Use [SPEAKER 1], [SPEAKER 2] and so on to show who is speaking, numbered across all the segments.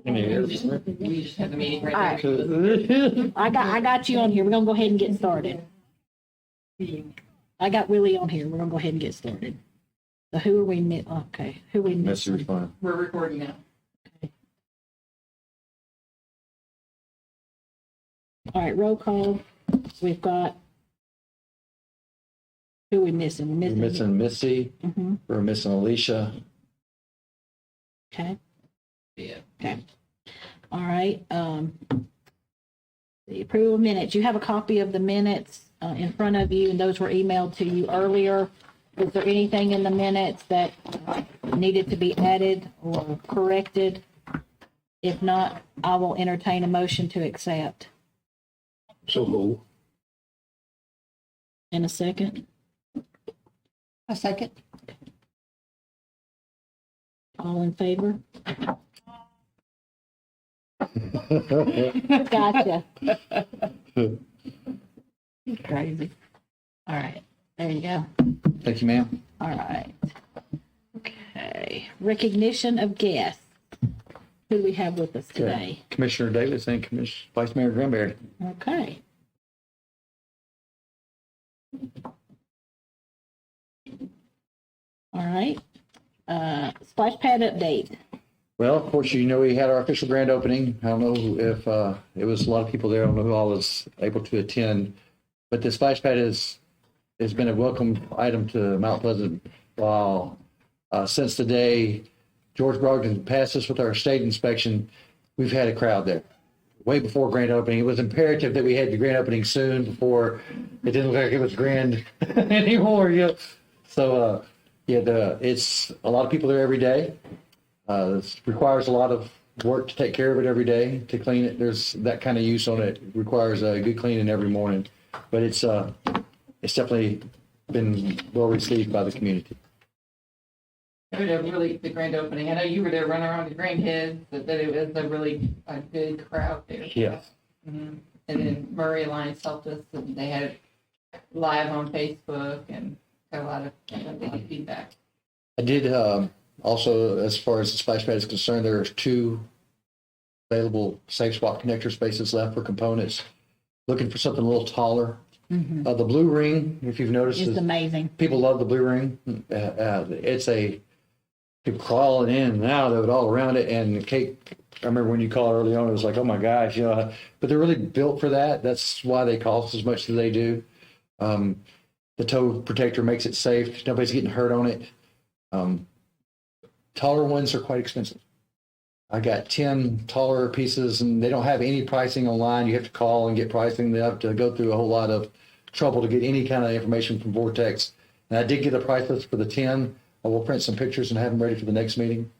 [SPEAKER 1] We just have the meeting
[SPEAKER 2] All
[SPEAKER 1] right
[SPEAKER 2] right.
[SPEAKER 1] there.
[SPEAKER 2] I got you on here. We're gonna go ahead and get started. I got Willie on here. We're gonna go ahead and get started. So who are we okay, who are we
[SPEAKER 3] That's
[SPEAKER 2] missing?
[SPEAKER 3] fine.
[SPEAKER 1] We're recording now.
[SPEAKER 2] All right, roll call. We've got, who are we missing?
[SPEAKER 3] We're missing Missy.
[SPEAKER 2] Mhm.
[SPEAKER 3] We're missing Alicia.
[SPEAKER 2] Okay,
[SPEAKER 1] Yeah.
[SPEAKER 2] okay. All right, the approval of minutes. You have a copy of the minutes in front of you, and those were emailed to you earlier. Is there anything in the minutes that needed to be added or corrected? If not, I will entertain a motion to accept.
[SPEAKER 3] So who?
[SPEAKER 2] In a second.
[SPEAKER 1] A second.
[SPEAKER 2] All in favor? Gotcha. Crazy. All right, there you go.
[SPEAKER 3] Thank you, ma'am.
[SPEAKER 2] All right. Okay, recognition of guests. Who do we have with us today?
[SPEAKER 3] Commissioner Davis and Commissioner Vice Mayor Granberry.
[SPEAKER 2] Okay. All right, splash pad update.
[SPEAKER 3] Well, of course, you know, we had our official grand opening. I don't know if it was a lot of people there. I don't know who all was able to attend, but the splash pad has been a welcome item to Mount Pleasant. While since the day George Brogdon passed us with our state inspection, we've had a crowd there. Way before grand opening, it was imperative that we had the grand opening soon before it didn't look like it was grand anymore. Yeah. So it's a lot of people there every day. This requires a lot of work to take care of it every day, to clean it. There's that kind of use on it. It requires a good cleaning every morning, but it's definitely been well received by the community.
[SPEAKER 1] It was a really the grand opening. I know you were there running around with your grandkids, but that it was a good crowd there.
[SPEAKER 3] Yes.
[SPEAKER 1] Mhm. And then Murray Alliance helped us, and they had it live on Facebook and got a lot of good feedback.
[SPEAKER 3] I did also, as far as the splash pad is concerned, there's 2 available safe swap connector spaces left for components. Looking for something a little taller. The blue ring, if you've noticed,
[SPEAKER 2] It's
[SPEAKER 3] is
[SPEAKER 2] amazing.
[SPEAKER 3] people love the blue ring. People crawling in and out of it all around it. And Kate, I remember when you called early on, it was like, oh my gosh, but they're really built for that. That's why they cost as much as they do. The toe protector makes it safe. Nobody's getting hurt on it. Taller ones are quite expensive. I got 10 taller pieces, and they don't have any pricing online. You have to call and get pricing. They have to go through a whole lot of trouble to get any kind of information from Vortex. And I did get a price list for the 10. I will print some pictures and have them ready for the next meeting.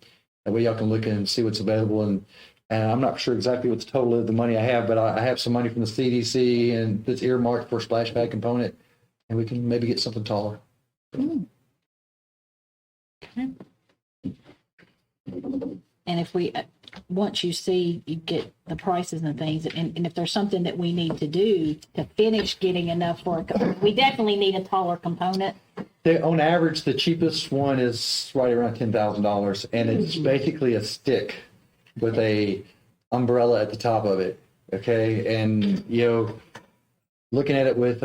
[SPEAKER 3] That way y'all can look and see what's available. And I'm not sure exactly what the total of the money I have, but I have some money from the CDC and that's earmarked for a splash pad component. And we can maybe get something taller.
[SPEAKER 2] Okay. And if we, once you see, you get the prices and things, and if there's something that we need to do to finish getting enough for it, we definitely need a taller component.
[SPEAKER 3] On average, the cheapest one is right around $10,000, and it's basically a stick with a umbrella at the top of it. Okay, and looking at it with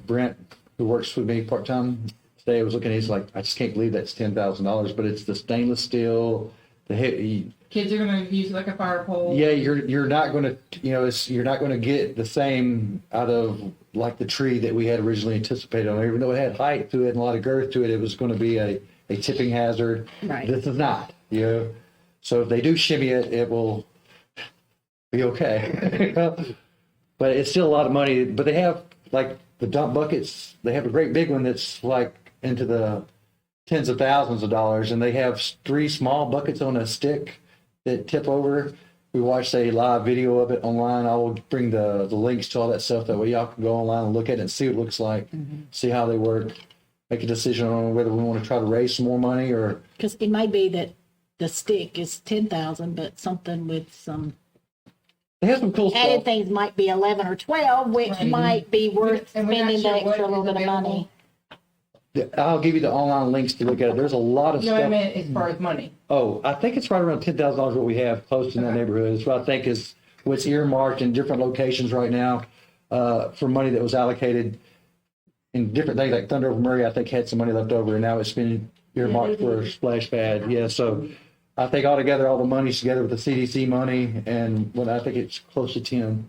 [SPEAKER 3] Brent, who works with me part time today, I was looking at it, he's like, I just can't believe that's $10,000, but it's the stainless steel.
[SPEAKER 1] Kids are going to use like a fire pole.
[SPEAKER 3] Yeah, you're not going to you're not going to get the same out of like the tree that we had originally anticipated on. Even though it had height to it and a lot of girth to it, it was going to be a tipping hazard.
[SPEAKER 2] Right.
[SPEAKER 3] This is not. So if they do shimmy it, it will be okay. But it's still a lot of money. But they have like the dump buckets. They have a great big one that's like into the tens of thousands of dollars, and they have 3 small buckets on a stick that tip over. We watched a live video of it online. I will bring the links to all that stuff. That way y'all can go online and look at it and see what it looks like, see how they work, make a decision on whether we want to try to raise some more money or.
[SPEAKER 2] Because it may be that the stick is 10,000, but something with some
[SPEAKER 3] They have some cool
[SPEAKER 2] added
[SPEAKER 3] stuff.
[SPEAKER 2] things might be 11 or 12, which
[SPEAKER 1] Right.
[SPEAKER 2] might be worth
[SPEAKER 1] And we're not
[SPEAKER 2] spending the
[SPEAKER 1] sure what
[SPEAKER 2] extra little
[SPEAKER 1] is
[SPEAKER 2] bit of money.
[SPEAKER 3] I'll give you the online links to look at it. There's a lot of
[SPEAKER 1] No, I
[SPEAKER 3] stuff.
[SPEAKER 1] meant as far as money.
[SPEAKER 3] Oh, I think it's right around $10,000 what we have close in that neighborhood. It's what I think is what's earmarked in different locations right now for money that was allocated in different things like Thunder over Murray. I think had some money left over, and now it's been earmarked for a splash pad. Yeah, so I think altogether all the money's together with the CDC money, and when I think it's close to 10.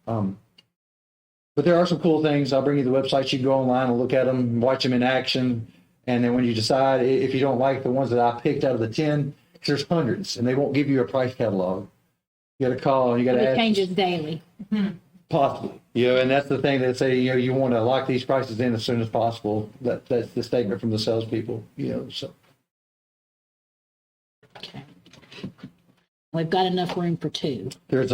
[SPEAKER 3] But there are some cool things. I'll bring you the websites. You can go online and look at them, watch them in action. And then when you decide, if you don't like the ones that I picked out of the 10, 'cause there's hundreds and they won't give you a price catalog. You got to call and you got to
[SPEAKER 2] It
[SPEAKER 3] ask.
[SPEAKER 2] changes daily.
[SPEAKER 3] Possibly. And that's the thing that say, you want to lock these prices in as soon as possible. That's the statement from the salespeople, so.
[SPEAKER 2] Okay. We've got enough room for 2.
[SPEAKER 3] There's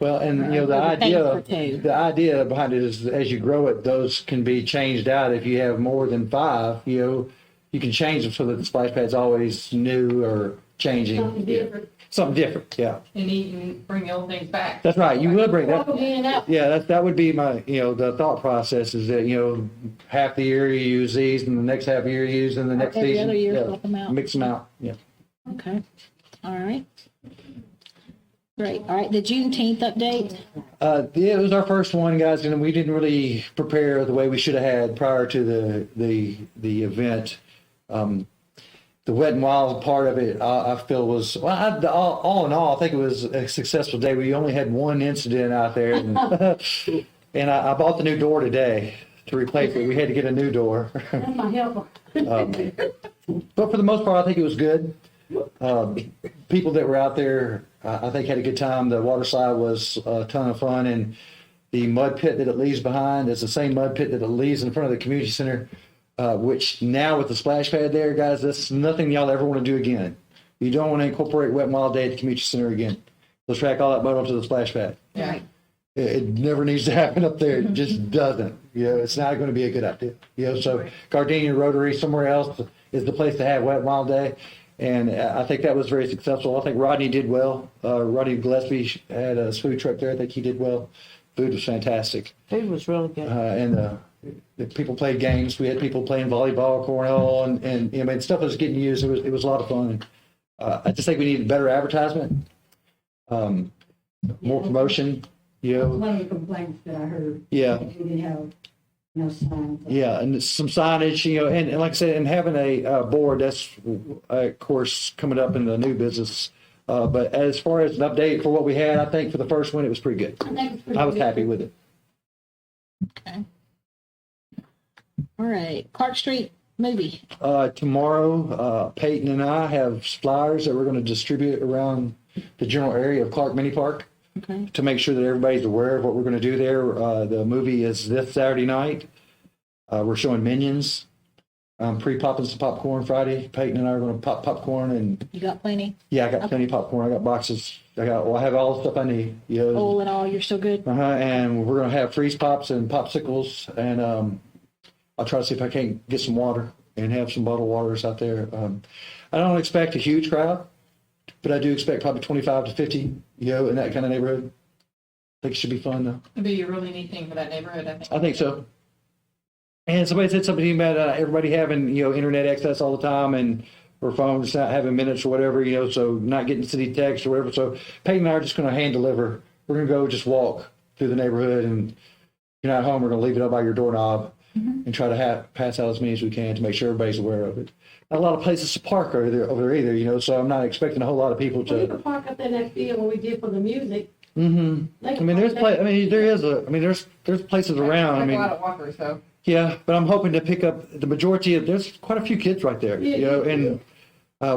[SPEAKER 3] and the
[SPEAKER 2] for two.
[SPEAKER 3] idea behind it is as you grow it, those can be changed out. If you have more than 5, you can change them so that the splash pad's always new or changing.
[SPEAKER 1] Something different.
[SPEAKER 3] Something different, yeah.
[SPEAKER 1] And eat and bring the old things back.
[SPEAKER 3] That's right. You will bring that.
[SPEAKER 1] In and out.
[SPEAKER 3] Yeah, that would be my, the thought process is that, half the year you use these and the next half of the year you use and the next
[SPEAKER 2] Every
[SPEAKER 3] season.
[SPEAKER 2] other year,
[SPEAKER 3] yeah,
[SPEAKER 2] swap them out.
[SPEAKER 3] Mix them out, yeah.
[SPEAKER 2] Okay. All right. Great. All right. The Juneteenth update.
[SPEAKER 3] It was our first one, guys, and we didn't really prepare the way we should have had prior to the event. The Wet and Wild part of it, I feel was, all in all, I think it was a successful day. We only had one incident out there, and, and I bought the new door today to replace it. We had to get a new door.
[SPEAKER 4] That's my helper.
[SPEAKER 3] But for the most part, I think it was good. People that were out there, I think, had a good time. The water slide was a ton of fun, and the mud pit that it leaves behind is the same mud pit that it leaves in front of the community center, which now with the splash pad there, guys, that's nothing y'all ever want to do again. You don't want to incorporate Wet and Wild Day at the community center again. Let's track all that mud onto the splash pad.
[SPEAKER 1] Yeah.
[SPEAKER 3] It never needs to happen up there. It just doesn't. It's not going to be a good idea. So Gardenia Rotary, somewhere else, is the place to have Wet and Wild Day. And I think that was very successful. I think Rodney did well. Rodney Gillespie had a food truck there. I think he did well. Food was fantastic.
[SPEAKER 4] Food was really good.
[SPEAKER 3] And the people played games. We had people playing volleyball, cornhole, and stuff was getting used. It was a lot of fun. I just think we needed better advertisement, more promotion.
[SPEAKER 4] One of the complaints that I heard.
[SPEAKER 3] Yeah.
[SPEAKER 4] We didn't have no signs.
[SPEAKER 3] Yeah, and some signage, and like I said, and having a board, that's, of course, coming up in the new business. But as far as an update for what we had, I think for the first one, it was pretty good. I was happy with it.
[SPEAKER 2] Okay. All right. Clark Street movie.
[SPEAKER 3] Tomorrow, Peyton and I have flyers that we're going to distribute around the general area of Clark Mini Park.
[SPEAKER 2] Okay.
[SPEAKER 3] To make sure that everybody's aware of what we're going to do there. The movie is this Saturday night. We're showing Minions. Pre-popping some popcorn Friday. Peyton and I are going to pop popcorn, and
[SPEAKER 2] You got plenty?
[SPEAKER 3] yeah, I got plenty of popcorn. I got boxes. I have all the stuff I need.
[SPEAKER 2] All in all, you're still good?
[SPEAKER 3] And we're going to have freeze pops and popsicles, and I'll try to see if I can't get some water and have some bottled waters out there. I don't expect a huge crowd, but I do expect probably 25 to 50, in that kind of neighborhood. I think it should be fun, though.
[SPEAKER 1] It'd be a really neat thing for that neighborhood, I think.
[SPEAKER 3] I think so. And somebody said something about everybody having, internet access all the time and or phones not having minutes or whatever, so not getting city text or whatever. So Peyton and I are just going to hand deliver. We're going to go just walk through the neighborhood, and if you're not home, we're going to leave it up by your doorknob and try to pass out as many as we can to make sure everybody's aware of it. Not a lot of places to park over there either, so I'm not expecting a whole lot of people
[SPEAKER 4] Well, you
[SPEAKER 3] to.
[SPEAKER 4] could park up in that field where we did for the music.
[SPEAKER 3] Mm-hmm.
[SPEAKER 4] They
[SPEAKER 3] I
[SPEAKER 4] could
[SPEAKER 3] mean,
[SPEAKER 4] park
[SPEAKER 3] there's places around.
[SPEAKER 1] There's
[SPEAKER 3] I mean,
[SPEAKER 1] a lot of walkers, so.
[SPEAKER 3] yeah, but I'm hoping to pick up the majority of. There's quite a few kids right there, and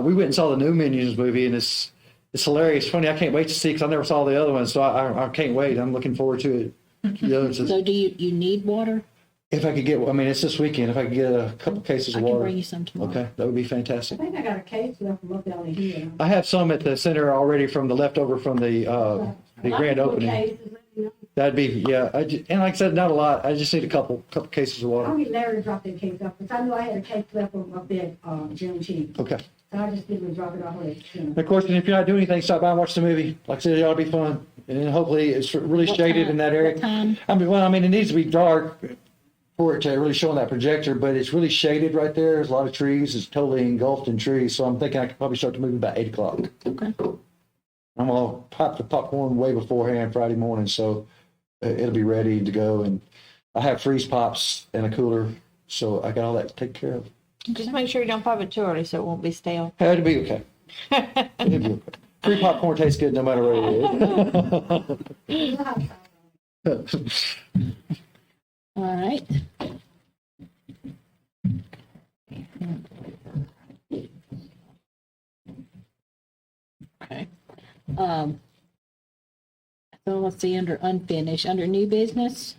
[SPEAKER 3] we went and saw the new Minions movie, and it's hilarious, funny. I can't wait to see because I never saw the other one, so I can't wait. I'm looking forward to it. It's just,
[SPEAKER 2] So do you need water?
[SPEAKER 3] if I could get, it's this weekend. If I could get a couple cases
[SPEAKER 2] I
[SPEAKER 3] of
[SPEAKER 2] can
[SPEAKER 3] water,
[SPEAKER 2] bring you some tomorrow.
[SPEAKER 3] okay, that would be fantastic.
[SPEAKER 4] I think I got a case left from up down here.
[SPEAKER 3] I have some at the center already from the leftover from the grand opening.
[SPEAKER 4] Cases, let me know.
[SPEAKER 3] That'd be and like I said, not a lot. I just need a couple cases of
[SPEAKER 4] I'll
[SPEAKER 3] water.
[SPEAKER 4] get Larry to drop that case off, because I knew I had a case left from up there at Juneteenth.
[SPEAKER 3] Okay.
[SPEAKER 4] So I just didn't drop it off at
[SPEAKER 3] And of course, and if you're not doing anything, stop by and watch the movie. Like I said, it ought to be fun. And hopefully it's really
[SPEAKER 2] What
[SPEAKER 3] shaded
[SPEAKER 2] time?
[SPEAKER 3] in that area.
[SPEAKER 2] What time?
[SPEAKER 3] It needs to be dark. for it to really show on that projector, but it's really shaded right there. There's a lot of trees. It's totally engulfed in trees. So I'm thinking I could probably start the movie about 8 o'clock.
[SPEAKER 2] Okay.
[SPEAKER 3] I'm going to pop the popcorn way beforehand Friday morning, so it'll be ready to go. And I have freeze pops and a cooler, so I got all that taken care of.
[SPEAKER 5] Just make sure you don't pop it too early so it won't be stale.
[SPEAKER 3] It'll be okay. It'll be okay. Free popcorn tastes good no matter what it is.
[SPEAKER 2] All right. Okay. So let's see, under unfinished, under new business.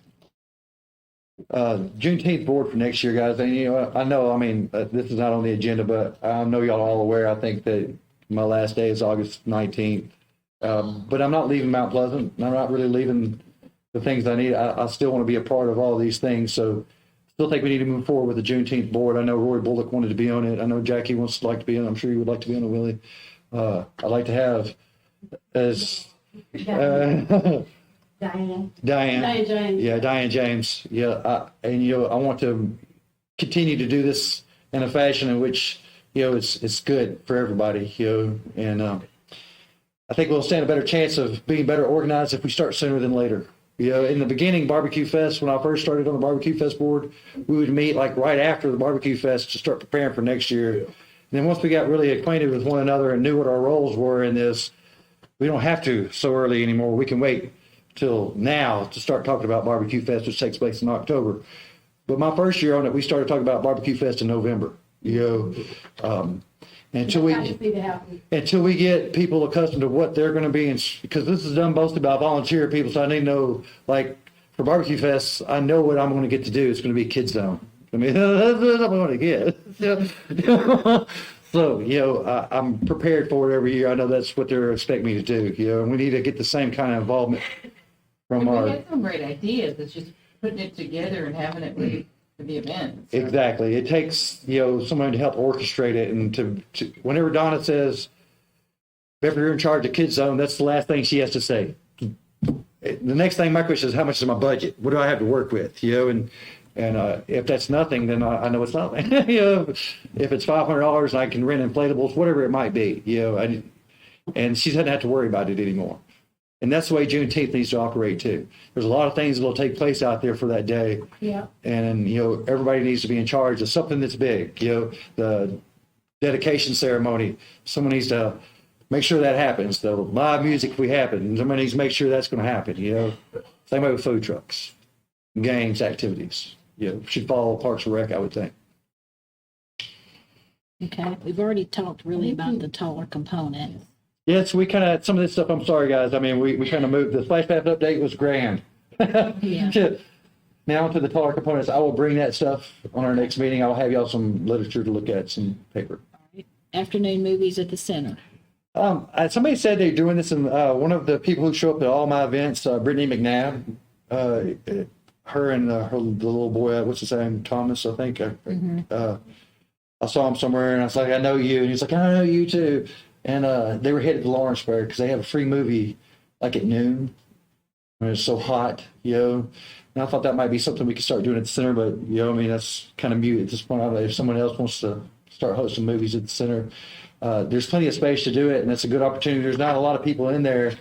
[SPEAKER 3] Juneteenth board for next year, guys. And I know, this is not on the agenda, but I know y'all are all aware. I think that my last day is August 19th. But I'm not leaving Mount Pleasant. I'm not really leaving the things I need. I still want to be a part of all these things. So still think we need to move forward with the Juneteenth board. I know Roy Bullock wanted to be on it. I know Jackie wants to like to be on it. I'm sure you would like to be on it, Willie. I'd like to have as
[SPEAKER 4] Diane.
[SPEAKER 3] Diane. Yeah, Diane James. Yeah, I want to continue to do this in a fashion in which it's good for everybody. And I think we'll stand a better chance of being better organized if we start sooner than later. In the beginning, Barbecue Fest, when I first started on the Barbecue Fest board, we would meet like right after the Barbecue Fest to start preparing for next year. And then once we got really acquainted with one another and knew what our roles were in this, we don't have to so early anymore. We can wait till now to start talking about Barbecue Fest, which takes place in October. But my first year on it, we started talking about Barbecue Fest in November. Until we get people accustomed to what they're going to be, because this is done mostly by volunteer people, so I need to know, like for Barbecue Fest, I know what I'm going to get to do. It's going to be Kids Zone. That's what I'm going to get. So, I'm prepared for it every year. I know that's what they're expecting me to do, and we need to get the same kind of involvement from
[SPEAKER 1] We
[SPEAKER 3] our.
[SPEAKER 1] had some great ideas. It's just putting it together and having it ready for the event. So.
[SPEAKER 3] Exactly. It takes, someone to help orchestrate it. And to whenever Donna says, if you're in charge of Kids Zone, that's the last thing she has to say. The next thing my question is, how much is my budget? What do I have to work with? And if that's nothing, then I know it's nothing. If it's $500 and I can rent inflatables, whatever it might be, and she doesn't have to worry about it anymore. And that's the way Juneteenth needs to operate too. There's a lot of things that will take place out there for that day.
[SPEAKER 4] Yeah.
[SPEAKER 3] And, everybody needs to be in charge of something that's big, the dedication ceremony. Someone needs to make sure that happens. The live music, if we happen, somebody needs to make sure that's going to happen, Same way with food trucks, games, activities, should follow Parks and Rec, I would think.
[SPEAKER 2] Okay, we've already talked really about the taller components.
[SPEAKER 3] Yes, we kind of, some of this stuff, I'm sorry, guys. We kind of moved. The splash pad update was grand.
[SPEAKER 2] Yeah.
[SPEAKER 3] Now to the taller components. I will bring that stuff on our next meeting. I'll have y'all some literature to look at, some paper.
[SPEAKER 2] Afternoon movies at the center.
[SPEAKER 3] Somebody said they're doing this, and one of the people who show up at all my events, Brittany McNabb, her and the little boy, what's his name, Thomas, I think. I saw him somewhere, and I was like, I know you. And he's like, I know you too. And they were headed to Lawrenceburg because they have a free movie like at noon when it's so hot, And I thought that might be something we could start doing at the center, but that's kind of mute at this point. I don't know if someone else wants to start hosting movies at the center. There's plenty of space to do it, and it's a good opportunity. There's not a lot of people in there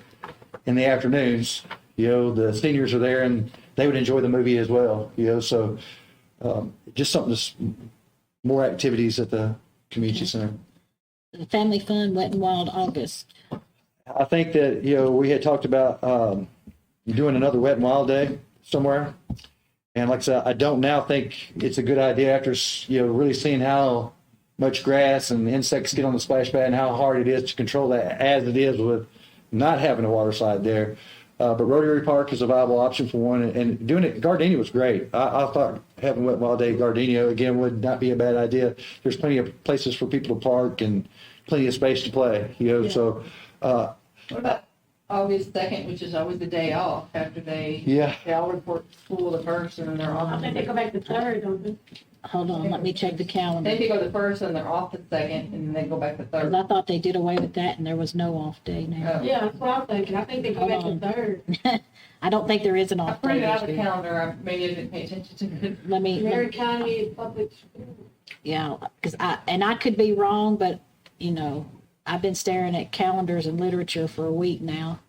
[SPEAKER 3] in the afternoons. The seniors are there, and they would enjoy the movie as well. So just something more activities at the community center.
[SPEAKER 2] The Family Fun Wet and Wild August.
[SPEAKER 3] I think that, we had talked about doing another Wet and Wild Day somewhere. And like I said, I don't now think it's a good idea after, really seeing how much grass and insects get on the splash pad and how hard it is to control that as it is with not having a water slide there. But Rotary Park is a viable option for one. And doing it, Gardenia was great. I thought having Wet and Wild Day at Gardenia, again, would not be a bad idea. There's plenty of places for people to park and plenty of space to play, So
[SPEAKER 1] What about August 2nd, which is always the day off after
[SPEAKER 3] Yeah.
[SPEAKER 1] they all report to school the first and then they're off.
[SPEAKER 4] I think they go back to third, don't they?
[SPEAKER 2] Hold on, let me check the calendar.
[SPEAKER 1] They go the first and they're off the second and then they go back the
[SPEAKER 2] 'Cause
[SPEAKER 1] third.
[SPEAKER 2] I thought they did away with that and there was no off day now.
[SPEAKER 1] Oh.
[SPEAKER 4] Yeah, that's what I'm thinking. I think they go back to third.
[SPEAKER 2] I don't think there is an
[SPEAKER 1] I
[SPEAKER 2] off day
[SPEAKER 1] printed out
[SPEAKER 2] this
[SPEAKER 1] the
[SPEAKER 2] year.
[SPEAKER 1] calendar, maybe I didn't pay attention to it.
[SPEAKER 2] Let me,
[SPEAKER 4] Mary County is public school.
[SPEAKER 2] yeah, because I could be wrong, but, you know, I've been staring at calendars and literature for a week now.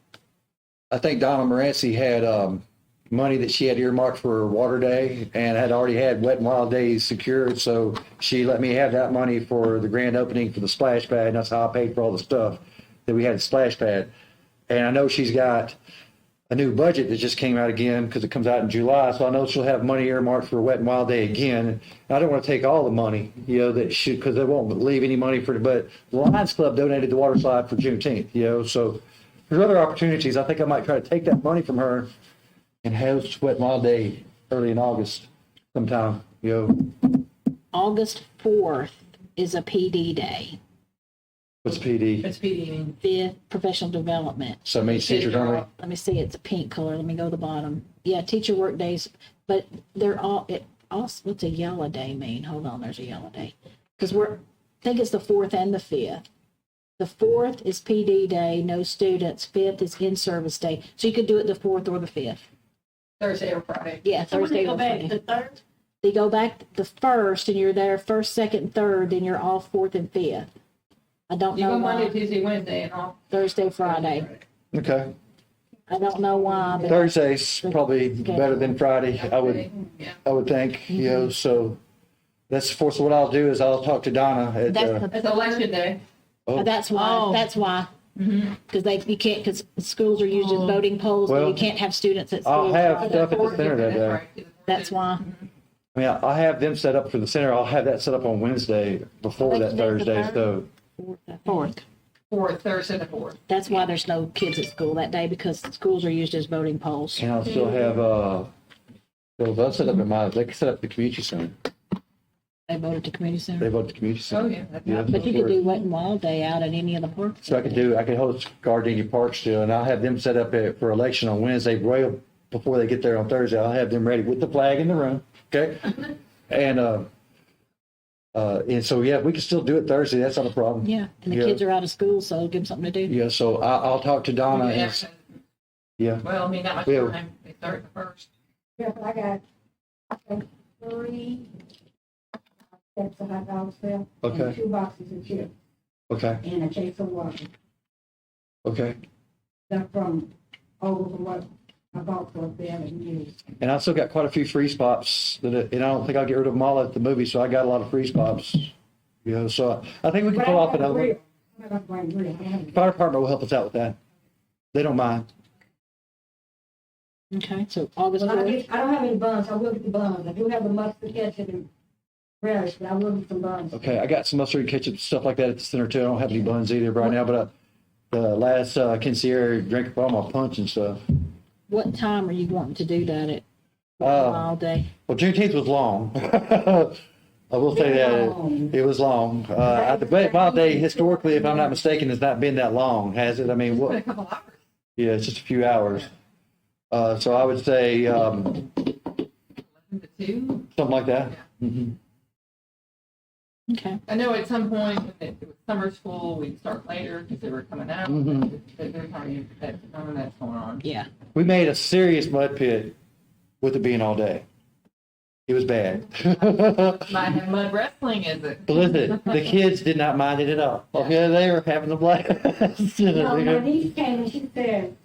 [SPEAKER 3] I think Donna Moranci had money that she had earmarked for Water Day and had already had Wet and Wild Days secured. So she let me have that money for the grand opening for the splash pad. And that's how I paid for all the stuff that we had at splash pad. And I know she's got a new budget that just came out again because it comes out in July. So I know she'll have money earmarked for Wet and Wild Day again. And I don't want to take all the money, you know, that she, because they won't leave any money for it. But the Lions Club donated the water slide for Juneteenth, you know, so there's other opportunities. I think I might try to take that money from her and host Wet and Wild Day early in August sometime, you know.
[SPEAKER 2] August 4th is a PD day,
[SPEAKER 3] What's PD?
[SPEAKER 1] It's PD.
[SPEAKER 2] 5th professional development.
[SPEAKER 3] So it means teachers only.
[SPEAKER 2] Let me see, it's a pink color. Let me go to the bottom. Yeah, teacher work days, but they're all, it also, what's a yellow day mean? Hold on, there's a yellow day. Because I think it's the 4th and the 5th. The 4th is PD day, no students. 5th is in-service day. So you could do it the 4th or the 5th.
[SPEAKER 1] Thursday or Friday.
[SPEAKER 2] Yeah,
[SPEAKER 4] So when they
[SPEAKER 2] Thursday
[SPEAKER 4] go
[SPEAKER 2] or
[SPEAKER 4] back
[SPEAKER 2] Friday.
[SPEAKER 4] to third?
[SPEAKER 2] They go back the 1st and you're there 1st, 2nd, 3rd, then you're off 4th and 5th. I don't
[SPEAKER 1] You
[SPEAKER 2] know
[SPEAKER 1] go Monday,
[SPEAKER 2] why.
[SPEAKER 1] Tuesday, Wednesday and off.
[SPEAKER 2] Thursday, Friday.
[SPEAKER 3] Okay.
[SPEAKER 2] I don't know why, but
[SPEAKER 3] Thursday's probably better than Friday,
[SPEAKER 1] Yeah.
[SPEAKER 3] I would think, you know, so that's the 4th. So what I'll do is I'll talk to Donna at,
[SPEAKER 2] that's
[SPEAKER 1] It's election day.
[SPEAKER 2] that's why.
[SPEAKER 5] Oh.
[SPEAKER 2] That's why. Because you can't, because schools are used as voting polls, so
[SPEAKER 3] Well,
[SPEAKER 2] you can't have students at
[SPEAKER 3] I'll
[SPEAKER 2] school.
[SPEAKER 3] have
[SPEAKER 2] Friday.
[SPEAKER 3] stuff at the center that day.
[SPEAKER 1] Right.
[SPEAKER 2] That's why.
[SPEAKER 3] I mean, I'll have them set up for the center. I'll have that set up on Wednesday before that Thursday, so.
[SPEAKER 2] 4th.
[SPEAKER 1] Thursday the 4th.
[SPEAKER 2] That's why there's no kids at school that day, because schools are used as voting polls.
[SPEAKER 3] And I'll still have, they'll set up they can set up the community center.
[SPEAKER 2] They voted to community
[SPEAKER 3] They
[SPEAKER 2] center.
[SPEAKER 3] vote the community center.
[SPEAKER 1] Oh, yeah. That's
[SPEAKER 3] Yeah.
[SPEAKER 1] not-
[SPEAKER 2] But you could do Wet and Wild Day out at any of the parks.
[SPEAKER 3] So I could host Gardenia Park still, and I'll have them set up for election on Wednesday, way before they get there on Thursday. I'll have them ready with the flag in the room, okay? And so, yeah, we can still do it Thursday. That's not a problem.
[SPEAKER 2] Yeah, and the
[SPEAKER 3] Yeah.
[SPEAKER 2] kids are out of school, so give them something to do.
[SPEAKER 3] Yeah, so I'll talk to Donna
[SPEAKER 1] Yeah.
[SPEAKER 3] and, yeah,
[SPEAKER 1] Well, I mean, not much
[SPEAKER 3] Yeah.
[SPEAKER 1] time. They start the first.
[SPEAKER 4] Yeah, but I got 3 sets of hot dogs there.
[SPEAKER 3] Okay.
[SPEAKER 4] And 2 boxes of chips
[SPEAKER 3] okay,
[SPEAKER 4] and a case of water.
[SPEAKER 3] okay.
[SPEAKER 4] That's from what I bought for them and used.
[SPEAKER 3] And I still got quite a few free spots and I don't think I'll get rid of them all at the movie, so I got a lot of free spots. You know, so I think we can pull off another one.
[SPEAKER 4] I'm not going to grill. I have a-
[SPEAKER 3] Fire department will help us out with that. They don't mind.
[SPEAKER 2] Okay, so August
[SPEAKER 4] Well,
[SPEAKER 2] 4th.
[SPEAKER 4] I don't have any buns. I will get the buns. I do have the mustard ketchup and relish, but I will get some buns.
[SPEAKER 3] Okay, I got some mustard ketchup, stuff like that at the center too. I don't have any buns either right now, but the last Kinsey drank up all my punch and stuff.
[SPEAKER 2] What time are you wanting to do that at?
[SPEAKER 3] Uh,
[SPEAKER 2] All day.
[SPEAKER 3] Well, Juneteenth was long. I will say that it was long. The Wild Day, historically, if I'm not mistaken, has not been that long, has it? I mean,
[SPEAKER 1] It's been a
[SPEAKER 3] what?
[SPEAKER 1] couple hours.
[SPEAKER 3] Yeah, it's just a few hours. So I would say
[SPEAKER 1] 11 to 2.
[SPEAKER 3] something like that. Mhm.
[SPEAKER 2] Okay.
[SPEAKER 1] I know at some point when it was summer school, we'd start later because they were coming out.
[SPEAKER 3] Mhm.
[SPEAKER 1] There's already none of that's going on.
[SPEAKER 2] Yeah.
[SPEAKER 3] We made a serious mud pit with it being all day. It was bad.
[SPEAKER 1] Might have mud wrestling, is it?
[SPEAKER 3] But listen, the kids did not mind it at all. Okay, they were having a blast.
[SPEAKER 4] No, my niece came and she said,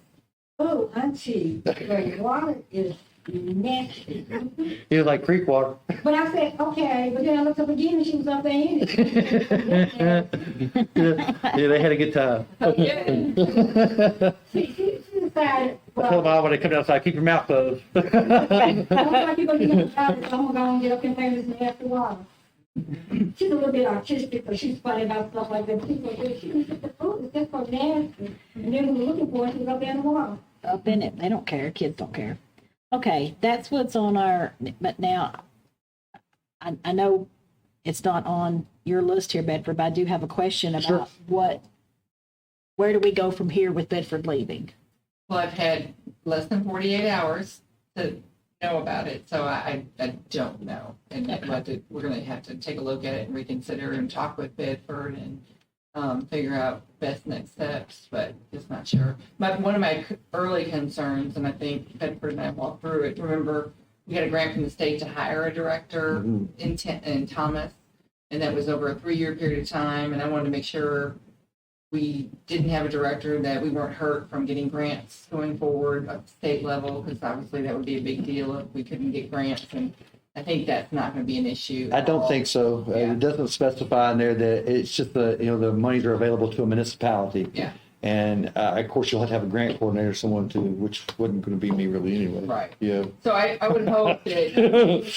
[SPEAKER 4] "Oh, auntie, the water is nasty."
[SPEAKER 3] It was like creek water.
[SPEAKER 4] But I said, "Okay," but then I looked up again and she was up there in it.
[SPEAKER 3] Yeah, they had a good time.
[SPEAKER 1] Yeah.
[SPEAKER 4] She decided,
[SPEAKER 3] I told
[SPEAKER 4] well,
[SPEAKER 3] Mom when they come outside, keep your mouth closed.
[SPEAKER 4] I don't like you gonna get in the shower, so I'm gonna get up and play this nasty water. She's a little bit artistic, but she's funny about stuff like that. She said, "The food is just so nasty." And then we were looking for it, she was up there in the water.
[SPEAKER 2] Up in it. They don't care. Kids don't care. Okay, that's what's on our, but now, I know it's not on your list here, Bedford, but I do have a question
[SPEAKER 3] Sure.
[SPEAKER 2] about where do we go from here with Bedford leaving?
[SPEAKER 1] I've had less than 48 hours to know about it, so I don't know. And we're going to have to take a look at it and reconsider and talk with Bedford and figure out best next steps, but just not sure. One of my early concerns, and I think Bedford and I walked through it, remember we had a grant from the state to hire a director in Thomas, and that was over a 3-year period of time, and I wanted to make sure we didn't have a director, that we weren't hurt from getting grants going forward at the state level, because obviously that would be a big deal if we couldn't get grants, and I think that's not going to be an issue.
[SPEAKER 3] I don't think so.
[SPEAKER 1] Yeah.
[SPEAKER 3] It doesn't specify in there that it's just the monies are available to a municipality.
[SPEAKER 1] Yeah.
[SPEAKER 3] And of course, you'll have to have a grant coordinator, someone to, which wasn't going to be me really anyway.
[SPEAKER 1] Right.
[SPEAKER 3] Yeah.
[SPEAKER 1] So I would hope that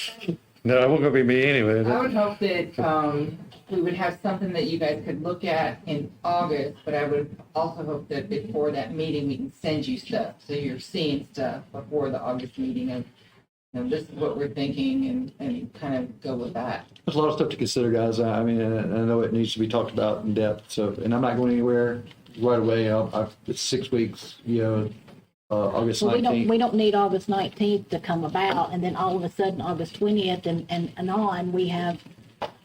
[SPEAKER 3] No, it wasn't going to be me anyway.
[SPEAKER 1] I would hope that we would have something that you guys could look at in August, but I would also hope that before that meeting, we can send you stuff, so you're seeing stuff before the August meeting of, this is what we're thinking, and kind of go with that.
[SPEAKER 3] There's a lot of stuff to consider, guys. I mean, and I know it needs to be talked about in depth. So, and I'm not going anywhere right away. It's 6 weeks, August
[SPEAKER 2] Well,
[SPEAKER 3] 19th.
[SPEAKER 2] we don't need August 19th to come about, and then all of a sudden, August 20th and on, we have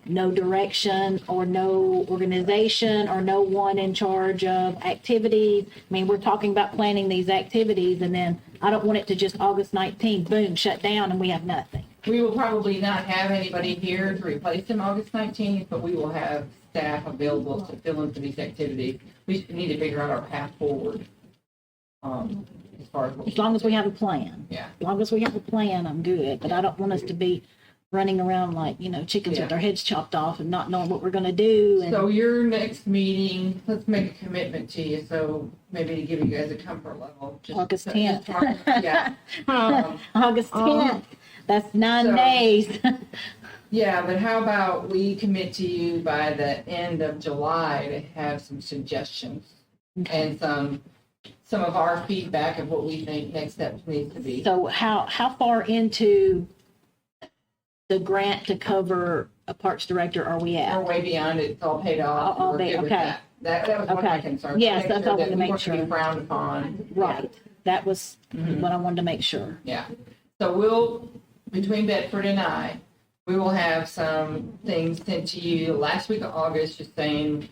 [SPEAKER 2] no direction or no organization or no one in charge of activities. I mean, we're talking about planning these activities, and then I don't want it to just August 19th, boom, shut down, and we have nothing.
[SPEAKER 1] We will probably not have anybody here to replace him August 19th, but we will have staff available to fill in for these activities. We need to figure out our path forward, as far as what
[SPEAKER 2] As long as we have a plan.
[SPEAKER 1] Yeah.
[SPEAKER 2] As long as we have a plan, I'm good, but I don't want us to be running around like, chickens
[SPEAKER 1] Yeah.
[SPEAKER 2] with our heads chopped off and not knowing what we're gonna do. And
[SPEAKER 1] So your next meeting, let's make a commitment to you, so maybe to give you guys a comfort level. just-
[SPEAKER 2] August 10th.
[SPEAKER 1] Yeah,
[SPEAKER 2] August 10th, that's 9
[SPEAKER 1] so-
[SPEAKER 2] days.
[SPEAKER 1] yeah, but how about we commit to you by the end of July to have some suggestions and some of our feedback of what we think next steps need to be.
[SPEAKER 2] So how far into the grant to cover a parks director are we
[SPEAKER 1] We're
[SPEAKER 2] at?
[SPEAKER 1] way beyond it, it's all paid off.
[SPEAKER 2] All
[SPEAKER 1] We're
[SPEAKER 2] paid,
[SPEAKER 1] good with
[SPEAKER 2] okay.
[SPEAKER 1] that. That was one of my
[SPEAKER 2] Okay.
[SPEAKER 1] concerns.
[SPEAKER 2] Yes,
[SPEAKER 1] Make
[SPEAKER 2] that's
[SPEAKER 1] sure
[SPEAKER 2] all I wanted
[SPEAKER 1] that
[SPEAKER 2] to
[SPEAKER 1] we
[SPEAKER 2] make
[SPEAKER 1] weren't gonna be
[SPEAKER 2] sure.
[SPEAKER 1] frowned upon.
[SPEAKER 2] Right, that was
[SPEAKER 1] Mhm.
[SPEAKER 2] what I wanted to make sure.
[SPEAKER 1] Yeah, so between Bedford and I, we will have some things sent to you last week of August, just saying,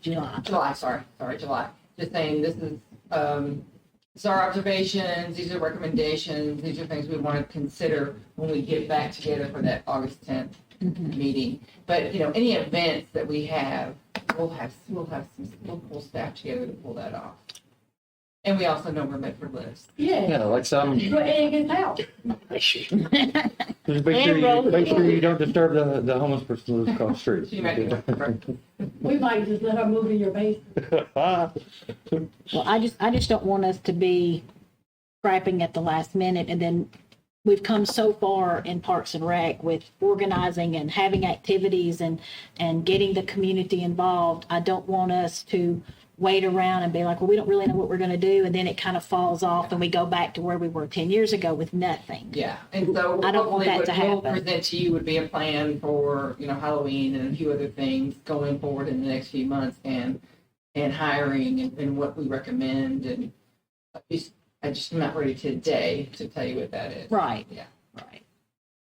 [SPEAKER 2] July.
[SPEAKER 1] July. Just saying, this is our observations, these are recommendations, these are things we want to consider when we get back together for that August 10th meeting. But, any events that we have, we'll pull staff together to pull that off. And we also know where Bedford lives.
[SPEAKER 4] Yeah,
[SPEAKER 3] Yeah, like some.
[SPEAKER 4] your egg is out.
[SPEAKER 3] Just make sure you don't disturb the homeless person who lives across the street.
[SPEAKER 1] She might be
[SPEAKER 4] We might just let her move in your basement.
[SPEAKER 2] Well, I just don't want us to be scrapping at the last minute, and then we've come so far in Parks and Rec with organizing and having activities and getting the community involved. I don't want us to wait around and be like, well, we don't really know what we're going to do, and then it kind of falls off and we go back to where we were 10 years ago with nothing.
[SPEAKER 1] Yeah, and so
[SPEAKER 2] I don't want
[SPEAKER 1] hopefully
[SPEAKER 2] that
[SPEAKER 1] what
[SPEAKER 2] to
[SPEAKER 1] we'll
[SPEAKER 2] happen.
[SPEAKER 1] present to you would be a plan for, Halloween and a few other things going forward in the next few months, and hiring and what we recommend, and I just am not ready today to tell you what that is.
[SPEAKER 2] Right.
[SPEAKER 1] Yeah.
[SPEAKER 2] Right.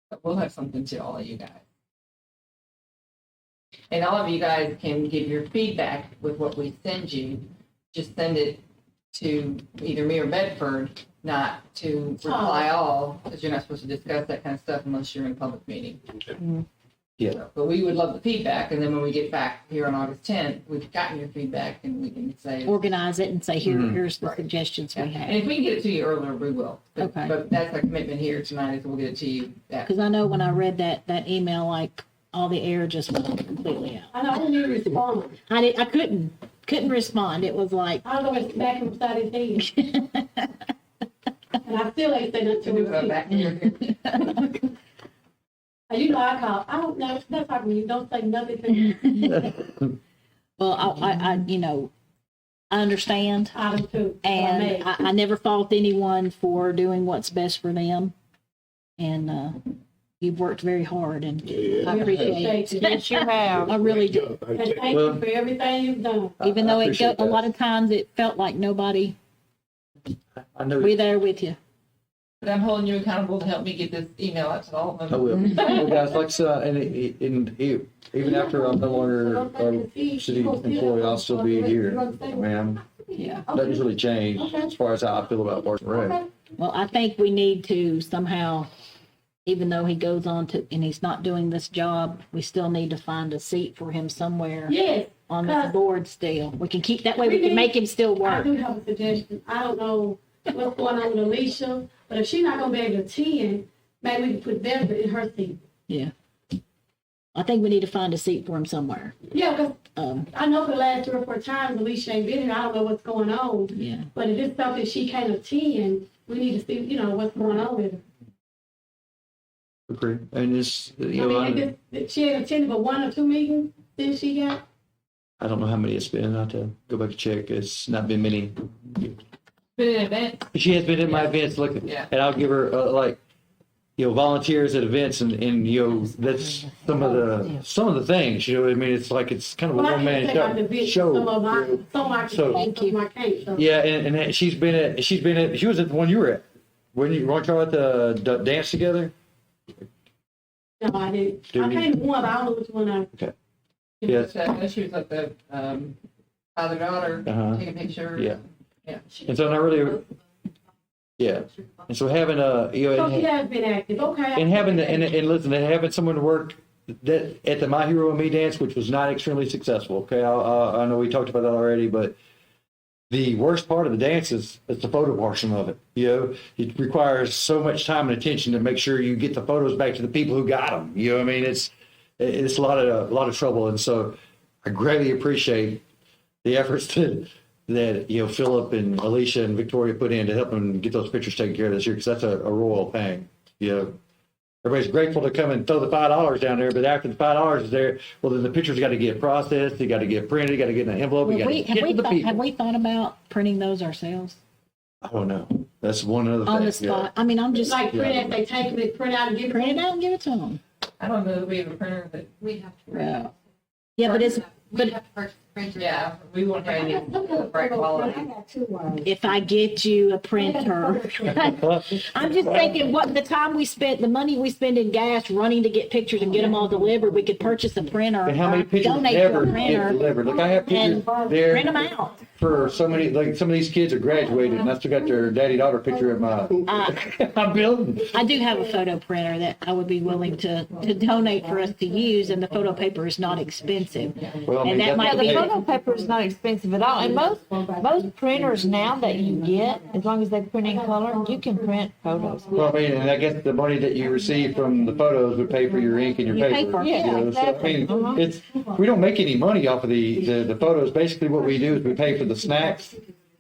[SPEAKER 1] But we'll have something to all of you guys. And all of you guys can give your feedback with what we send you. Just send it to either me or Bedford, not to reply all, because you're not supposed to discuss that kind of stuff unless you're in a public meeting.
[SPEAKER 3] Yeah.
[SPEAKER 1] So, but we would love the feedback, and then when we get back here on August 10th, we've gotten your feedback, and we can say.
[SPEAKER 2] Organize it and say, here's the
[SPEAKER 1] Right.
[SPEAKER 2] suggestions
[SPEAKER 1] Yeah.
[SPEAKER 2] we
[SPEAKER 1] And
[SPEAKER 2] have.
[SPEAKER 1] if we can get it to you earlier, we will. But,
[SPEAKER 2] Okay.
[SPEAKER 1] but that's our commitment here tonight, is we'll get it to you.
[SPEAKER 2] Because I know when I read that email, like all the air just went completely out.
[SPEAKER 4] I know, I didn't even respond.
[SPEAKER 2] I couldn't respond. It was like,
[SPEAKER 4] I don't know, it's back him beside his head. And I still ain't saying nothing
[SPEAKER 1] To
[SPEAKER 4] to
[SPEAKER 1] do
[SPEAKER 4] him.
[SPEAKER 1] back here.
[SPEAKER 4] I call, I don't know, that's talking to you, don't say nothing to me.
[SPEAKER 2] well, I understand.
[SPEAKER 4] I do too.
[SPEAKER 2] And I never fault anyone for doing what's best for them. And you've worked very hard, and I appreciate it.
[SPEAKER 5] Yes, you have.
[SPEAKER 2] I really do.
[SPEAKER 4] And thank you for everything you've done.
[SPEAKER 2] Even though
[SPEAKER 3] appreciate
[SPEAKER 2] a lot of times it felt like nobody
[SPEAKER 3] I know.
[SPEAKER 2] We there with you.
[SPEAKER 1] But I'm holding you accountable to help me get this email out to all of
[SPEAKER 3] I
[SPEAKER 1] them.
[SPEAKER 3] will. Well, guys, like I said, even after I'm no longer a city employee, I'll still be here. I mean,
[SPEAKER 2] Yeah.
[SPEAKER 3] nothing's really changed as far as how I feel about Parks and Rec.
[SPEAKER 2] Well, I think we need to somehow, even though he goes on to, and he's not doing this job, we still need to find a seat for him somewhere
[SPEAKER 4] Yes,
[SPEAKER 2] on this board still. We can keep, that way we can make him still
[SPEAKER 4] I
[SPEAKER 2] work.
[SPEAKER 4] do have a suggestion. I don't know what's going on with Alicia, but if she's not gonna be able to attend, maybe we can put Deborah in her seat.
[SPEAKER 2] Yeah. I think we need to find a seat for him somewhere.
[SPEAKER 4] Yeah, 'cause
[SPEAKER 2] Um,
[SPEAKER 4] I know for the last 3 or 4 times Alicia ain't been here. I don't know what's going on.
[SPEAKER 2] yeah.
[SPEAKER 4] But if it's something she can't attend, we need to see, what's going on with her.
[SPEAKER 3] Agree. And it's,
[SPEAKER 4] I mean, she ain't attended but 1 or 2 meetings since she got.
[SPEAKER 3] I don't know how many it's been. I have to go back and check. It's not been many.
[SPEAKER 1] Been an event.
[SPEAKER 3] She has been in my events looking,
[SPEAKER 1] Yeah.
[SPEAKER 3] and I'll give her volunteers at events, and that's some of the things. I mean, it's like it's kind of a
[SPEAKER 4] Well, I
[SPEAKER 3] one man
[SPEAKER 4] can take out the video,
[SPEAKER 3] show.
[SPEAKER 4] some of my, some I can,
[SPEAKER 3] So-
[SPEAKER 2] Thank you.
[SPEAKER 4] some I can't. So.
[SPEAKER 3] Yeah, and she was at the one you were at. Weren't y'all at the dance together?
[SPEAKER 4] No, I didn't.
[SPEAKER 3] Do
[SPEAKER 4] I
[SPEAKER 3] we-
[SPEAKER 4] came to one, but I don't know which one I.
[SPEAKER 3] Yes.
[SPEAKER 1] She was at the father-daughter,
[SPEAKER 3] Uh-huh.
[SPEAKER 1] taking pictures.
[SPEAKER 3] Yeah.
[SPEAKER 1] Yeah.
[SPEAKER 3] And so not really. Yeah, and so having
[SPEAKER 4] So she
[SPEAKER 3] and
[SPEAKER 4] has been active, okay.
[SPEAKER 3] having and listen, and having someone to work that at the My Hero and Me dance, which was not extremely successful. Okay, I know we talked about that already, but the worst part of the dance is the photo portion of it. It requires so much time and attention to make sure you get the photos back to the people who got them. I mean, it's a lot of trouble, and so I greatly appreciate the efforts that Philip and Alicia and Victoria put in to help them get those pictures taken care of this year, because that's a royal pain. Everybody's grateful to come and throw the $5 down there, but after the $5 is there, well, then the pictures got to get processed, they got to get printed, got to get in an envelope, you got to get to the
[SPEAKER 2] Have
[SPEAKER 3] people.
[SPEAKER 2] we thought about printing those ourselves
[SPEAKER 3] I don't know. That's one other
[SPEAKER 2] on the
[SPEAKER 3] thing.
[SPEAKER 2] spot? I mean, I'm
[SPEAKER 4] Just
[SPEAKER 2] just,
[SPEAKER 4] like print it, they take it, print out and give
[SPEAKER 2] print it out and give it to them.
[SPEAKER 1] I don't know that we have a printer, but
[SPEAKER 6] We have to.
[SPEAKER 2] Yeah. Yeah, but it's,
[SPEAKER 6] We
[SPEAKER 2] but
[SPEAKER 6] have to purchase printers.
[SPEAKER 1] yeah, we won't have any
[SPEAKER 4] I
[SPEAKER 1] bright quality.
[SPEAKER 4] got 2 wires.
[SPEAKER 2] if I get you a printer, I'm just thinking what the time we spent, the money we spend in gas running to get pictures and get them all delivered, we could purchase a printer.
[SPEAKER 3] And how many
[SPEAKER 2] or
[SPEAKER 3] pictures
[SPEAKER 2] donate to
[SPEAKER 3] never
[SPEAKER 2] a
[SPEAKER 3] get
[SPEAKER 2] printer
[SPEAKER 3] delivered? Look, I have pictures
[SPEAKER 2] and
[SPEAKER 3] there
[SPEAKER 2] print them out.
[SPEAKER 3] for so many, like some of these kids are graduated, and I still got their daddy-daughter picture at my building.
[SPEAKER 2] I do have a photo printer that I would be willing to donate for us to use, and the photo paper is not expensive.
[SPEAKER 3] Well, I
[SPEAKER 2] And
[SPEAKER 3] mean,
[SPEAKER 2] that
[SPEAKER 3] that-
[SPEAKER 2] might
[SPEAKER 5] Yeah,
[SPEAKER 2] be,
[SPEAKER 5] the photo paper is not expensive at all, and most printers now that you get, as long as they print in color, you can print photos.
[SPEAKER 3] Well, I mean, and I guess the money that you receive from the photos would pay for your ink and your
[SPEAKER 2] Your
[SPEAKER 3] paper.
[SPEAKER 2] paper,
[SPEAKER 5] yeah,
[SPEAKER 3] So, I
[SPEAKER 5] exactly.
[SPEAKER 3] mean, it's, we don't make any money off of the photos. Basically, what we do is we pay for the snacks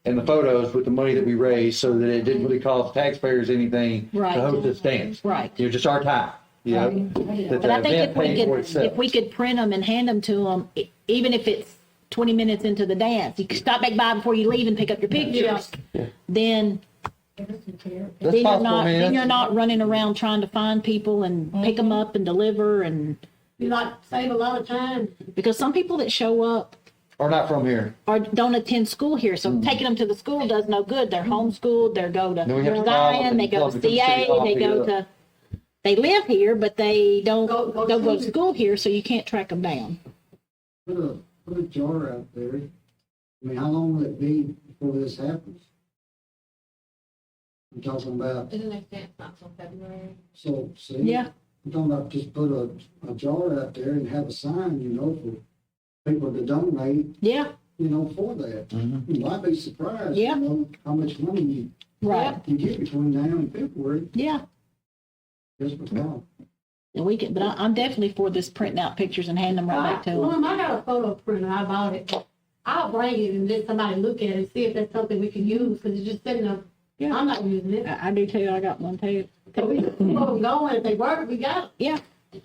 [SPEAKER 3] and the photos with the money that we raise, so that it didn't really cost taxpayers anything
[SPEAKER 2] Right.
[SPEAKER 3] to host this dance.
[SPEAKER 2] right.
[SPEAKER 3] Just our time, that
[SPEAKER 2] But I
[SPEAKER 3] the
[SPEAKER 2] think
[SPEAKER 3] event
[SPEAKER 2] if we
[SPEAKER 3] paid for
[SPEAKER 2] could,
[SPEAKER 3] itself.
[SPEAKER 2] if we could print them and hand them to them, even if it's 20 minutes into the dance, you can stop back by before you leave and pick up your pictures. Then,
[SPEAKER 3] That's
[SPEAKER 2] then you're
[SPEAKER 3] possible,
[SPEAKER 2] not,
[SPEAKER 3] man.
[SPEAKER 2] then you're not running around trying to find people and pick them up and deliver, and,
[SPEAKER 4] You like save a lot of time.
[SPEAKER 2] because some people that show up
[SPEAKER 3] Or not from here.
[SPEAKER 2] or don't attend school here, so taking them to the school does no good. They're homeschooled, they go to
[SPEAKER 3] Then we have to call them
[SPEAKER 2] Zion, they
[SPEAKER 3] and
[SPEAKER 2] go
[SPEAKER 3] tell
[SPEAKER 2] to
[SPEAKER 3] them to come to
[SPEAKER 2] CA,
[SPEAKER 3] City Hall,
[SPEAKER 2] they
[SPEAKER 3] pick it
[SPEAKER 2] go
[SPEAKER 3] up.
[SPEAKER 2] to, they live here, but they don't
[SPEAKER 4] Go
[SPEAKER 2] go to school here, so you can't track them down.
[SPEAKER 7] Put a jar out there. I mean, how long will it be before this happens? I'm talking about,
[SPEAKER 6] Isn't next dance not till February?
[SPEAKER 7] so, see?
[SPEAKER 2] Yeah.
[SPEAKER 7] I'm talking about just put a jar out there and have a sign, for people to donate,
[SPEAKER 2] Yeah,
[SPEAKER 7] for that.
[SPEAKER 3] Mhm.
[SPEAKER 7] You might be surprised,
[SPEAKER 2] Yeah.
[SPEAKER 7] how much money
[SPEAKER 2] right,
[SPEAKER 7] you get between now and February,
[SPEAKER 2] yeah.
[SPEAKER 7] just because.
[SPEAKER 2] And we can, but I'm definitely for this printing out pictures and handing them right back to them.
[SPEAKER 4] Mom, I got a photo printer, I bought it. I'll bring it and let somebody look at it and see if that's something we can use, because it's just sitting up.
[SPEAKER 2] Yeah.
[SPEAKER 4] I'm not using it.
[SPEAKER 2] I do too, I got one too.
[SPEAKER 4] So we keep them going, if they work, we got it.
[SPEAKER 2] Yeah,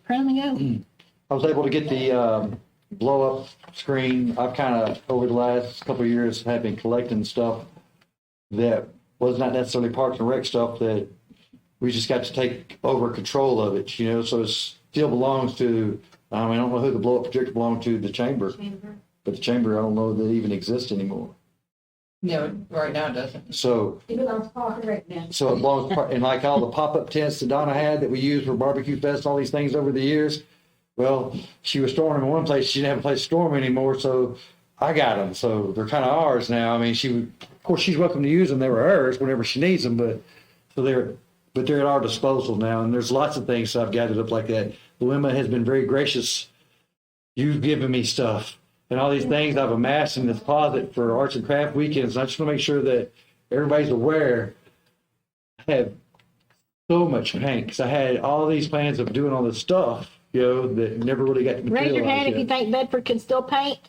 [SPEAKER 2] print them and go.
[SPEAKER 3] I was able to get the blow up screen. I've kind of, over the last couple of years, have been collecting stuff that was not necessarily Parks and Rec stuff, that we just got to take over control of it, so it still belongs to, I don't know who the blow up projector belonged to, the chamber,
[SPEAKER 6] Chamber.
[SPEAKER 3] but the chamber, I don't know that it even exists anymore.
[SPEAKER 1] No, right now it doesn't.
[SPEAKER 3] So,
[SPEAKER 4] It belongs to Park and Rec now.
[SPEAKER 3] so it belongs, and like all the pop-up tents that Donna had that we used for barbecue fest, all these things over the years. Well, she was storing them in one place. She didn't have a place to store them anymore. So I got them. So they're kind of ours now. I mean, of course, she's welcome to use them. They were hers whenever she needs them, but they're at our disposal now. And there's lots of things I've gathered up like that. Luema has been very gracious. You've given me stuff and all these things I've amassed in this closet for arts and craft weekends. I just want to make sure that everybody's aware. I have so much paint because I had all these plans of doing all this stuff, that never really got to
[SPEAKER 2] Raise
[SPEAKER 3] materialize
[SPEAKER 2] your hand if
[SPEAKER 3] yet.
[SPEAKER 2] you think Bedford can still paint.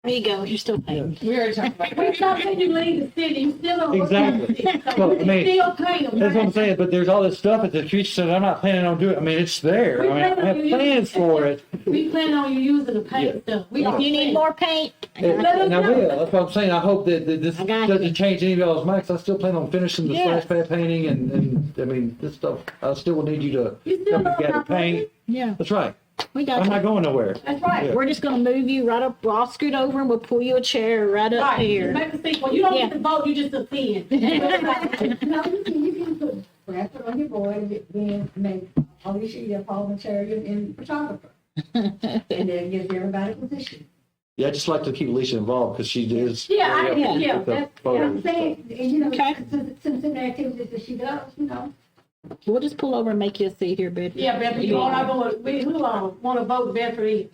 [SPEAKER 2] There you go, you're still painting.
[SPEAKER 1] We already talked about
[SPEAKER 4] We stop when you leave the city, you still don't.
[SPEAKER 3] Exactly. Well, I mean,
[SPEAKER 4] Still paint them.
[SPEAKER 3] That's what I'm saying, but there's all this stuff at the future said I'm not planning on doing. I mean, it's there. I mean, I have plans for it.
[SPEAKER 4] We plan on you using the
[SPEAKER 3] Yeah.
[SPEAKER 4] paint stuff. We
[SPEAKER 2] If
[SPEAKER 4] don't
[SPEAKER 2] you need more paint,
[SPEAKER 3] And I will. That's what I'm saying. I hope that this
[SPEAKER 2] I got
[SPEAKER 3] doesn't
[SPEAKER 2] you.
[SPEAKER 3] change any of y'all's minds. I still plan on finishing the
[SPEAKER 2] Yes.
[SPEAKER 3] splash pad painting, and I mean, this stuff. I still will need you to
[SPEAKER 4] You still
[SPEAKER 3] help me
[SPEAKER 4] don't
[SPEAKER 3] gather
[SPEAKER 4] have
[SPEAKER 3] paint.
[SPEAKER 2] yeah,
[SPEAKER 3] That's right.
[SPEAKER 2] we got
[SPEAKER 3] I'm
[SPEAKER 2] you.
[SPEAKER 3] not going nowhere.
[SPEAKER 4] That's right.
[SPEAKER 3] Yeah.
[SPEAKER 2] We're just gonna move you right up, I'll scoot over and we'll pull you a chair right up
[SPEAKER 4] Right,
[SPEAKER 2] here.
[SPEAKER 4] make a seat. When you don't
[SPEAKER 2] Yeah.
[SPEAKER 4] get to vote, you just attend. No, you can put, perhaps it on your board, then make all you should get parliamentarian and photographer. And then gives everybody a position.
[SPEAKER 3] Yeah, I just like to keep Alicia involved because she is.
[SPEAKER 4] Yeah,
[SPEAKER 3] very up
[SPEAKER 4] yeah,
[SPEAKER 3] with the
[SPEAKER 4] that's,
[SPEAKER 3] photos
[SPEAKER 4] I'm
[SPEAKER 3] and stuff.
[SPEAKER 4] saying, and you know,
[SPEAKER 2] Okay.
[SPEAKER 4] some of the activities that she does,
[SPEAKER 2] We'll just pull over and make you a seat here, Bedford.
[SPEAKER 4] Yeah, Bedford, you all are going, who want to vote Bedford in?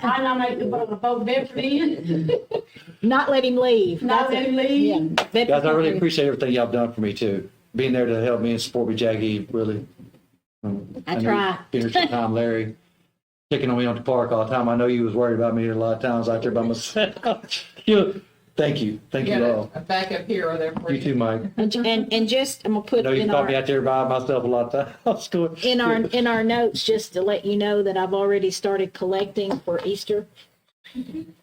[SPEAKER 4] I nominate to vote Bedford in,
[SPEAKER 2] Not let him leave.
[SPEAKER 4] not
[SPEAKER 2] That's
[SPEAKER 4] let
[SPEAKER 2] it.
[SPEAKER 4] him
[SPEAKER 2] Yeah.
[SPEAKER 4] leave.
[SPEAKER 2] Bedford's
[SPEAKER 3] Guys, I really
[SPEAKER 2] not
[SPEAKER 3] appreciate everything y'all done for me too. Being there to help me and support me, Jackie, really.
[SPEAKER 2] I
[SPEAKER 3] know
[SPEAKER 2] try.
[SPEAKER 3] Dinner sometime, Larry. Picking on me on the park all the time. I know you was worried about me a lot of times out there by myself. Thank you. Thank
[SPEAKER 1] You
[SPEAKER 3] you
[SPEAKER 1] got
[SPEAKER 3] all.
[SPEAKER 1] a backup hero there for
[SPEAKER 3] You too, Mike.
[SPEAKER 2] And just, I'm gonna
[SPEAKER 3] I
[SPEAKER 2] put
[SPEAKER 3] know you
[SPEAKER 2] in
[SPEAKER 3] caught me
[SPEAKER 2] our,
[SPEAKER 3] out there by myself a lot of times.
[SPEAKER 2] in our notes, just to let you know that I've already started collecting for Easter.
[SPEAKER 4] Come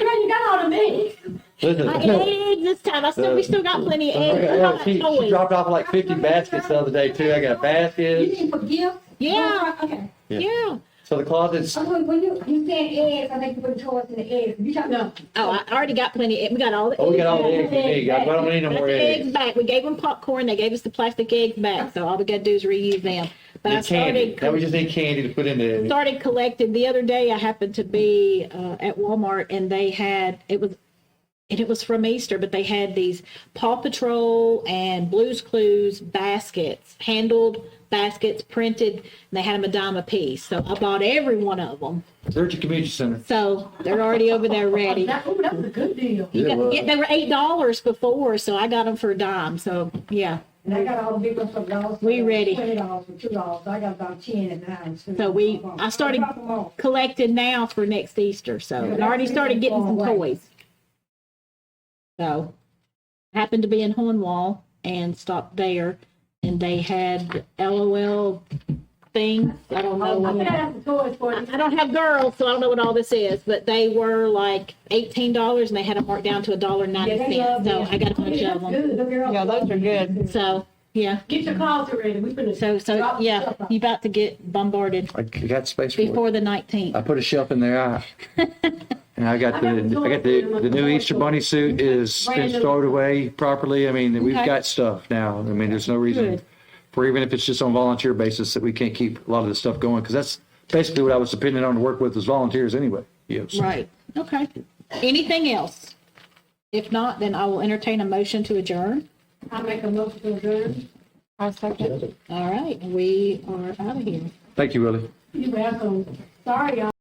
[SPEAKER 4] on, you got all the minutes.
[SPEAKER 3] Listen,
[SPEAKER 2] I ate eggs this time. We still got plenty of eggs. I got
[SPEAKER 3] she
[SPEAKER 2] toys.
[SPEAKER 3] dropped off like 50 baskets the other day too. I got
[SPEAKER 4] You
[SPEAKER 3] baskets.
[SPEAKER 4] didn't for gifts?
[SPEAKER 2] Yeah.
[SPEAKER 4] Okay.
[SPEAKER 2] Yeah.
[SPEAKER 3] So the closet's,
[SPEAKER 4] When you said eggs, I think you put toys in the eggs. You talking about?
[SPEAKER 2] Oh, I already got plenty. We got all the eggs.
[SPEAKER 3] oh, we got all the eggs we need, guys. I don't need no
[SPEAKER 2] Got
[SPEAKER 3] more
[SPEAKER 2] the
[SPEAKER 3] eggs.
[SPEAKER 2] eggs back. We gave them popcorn. They gave us the plastic eggs back. So all we gotta do is reuse them. But I
[SPEAKER 3] Need candy.
[SPEAKER 2] started
[SPEAKER 3] Now we just need candy to put in there.
[SPEAKER 2] started collecting. The other day I happened to be at Walmart and they had it was from Easter, but they had these Paw Patrol and Blue's Clues baskets, handled baskets, printed, and they had them $1 a piece. So I bought every one of them.
[SPEAKER 3] They're at your community center.
[SPEAKER 2] So they're already over there ready.
[SPEAKER 4] That was a good deal.
[SPEAKER 2] You
[SPEAKER 3] Yeah,
[SPEAKER 2] got-
[SPEAKER 3] well,
[SPEAKER 2] yeah, they were $8 before, so I got them for $1. So yeah,
[SPEAKER 4] And I got all the big ones from y'all.
[SPEAKER 2] We ready.
[SPEAKER 4] $20 or $2. So I got about 10 at the house.
[SPEAKER 2] So I started
[SPEAKER 4] Drop 'em off.
[SPEAKER 2] collecting now for next Easter. So and I already started getting some toys. So happened to be in Hornwall and stopped there, and they had LOL things. I don't know.
[SPEAKER 4] I think I have the toys for you.
[SPEAKER 2] I don't have girls, so I don't know what all this is, but they were like $18 and they had them marked down to
[SPEAKER 4] Yeah, they
[SPEAKER 2] $1.90.
[SPEAKER 4] love
[SPEAKER 2] So
[SPEAKER 4] them.
[SPEAKER 2] I got a bunch
[SPEAKER 4] Yeah,
[SPEAKER 2] of
[SPEAKER 4] that's
[SPEAKER 2] them.
[SPEAKER 4] good. The girls
[SPEAKER 5] Yeah, those
[SPEAKER 4] love
[SPEAKER 5] are
[SPEAKER 4] them.
[SPEAKER 5] good.
[SPEAKER 2] So yeah,
[SPEAKER 4] Get your closet ready. We finna.
[SPEAKER 2] so
[SPEAKER 4] drop
[SPEAKER 2] yeah,
[SPEAKER 4] stuff off.
[SPEAKER 2] you about to get bombarded
[SPEAKER 3] I got space for it.
[SPEAKER 2] before the 19th.
[SPEAKER 3] I put a shelf in there. And I got the new Easter bunny suit is been stored away properly. I mean, we've
[SPEAKER 2] Okay.
[SPEAKER 3] got stuff now. I mean, there's no reason
[SPEAKER 2] Good.
[SPEAKER 3] for even if it's just on volunteer basis that we can't keep a lot of this stuff going because that's basically what I was depending on to work with was volunteers anyway. Yes.
[SPEAKER 2] Right. Okay. Anything else? If not, then I will entertain a motion to adjourn.
[SPEAKER 4] I make a motion to adjourn.
[SPEAKER 5] I second.
[SPEAKER 2] All right, we are out of here.
[SPEAKER 3] Thank you, Willie.
[SPEAKER 4] You're welcome. Sorry, y'all.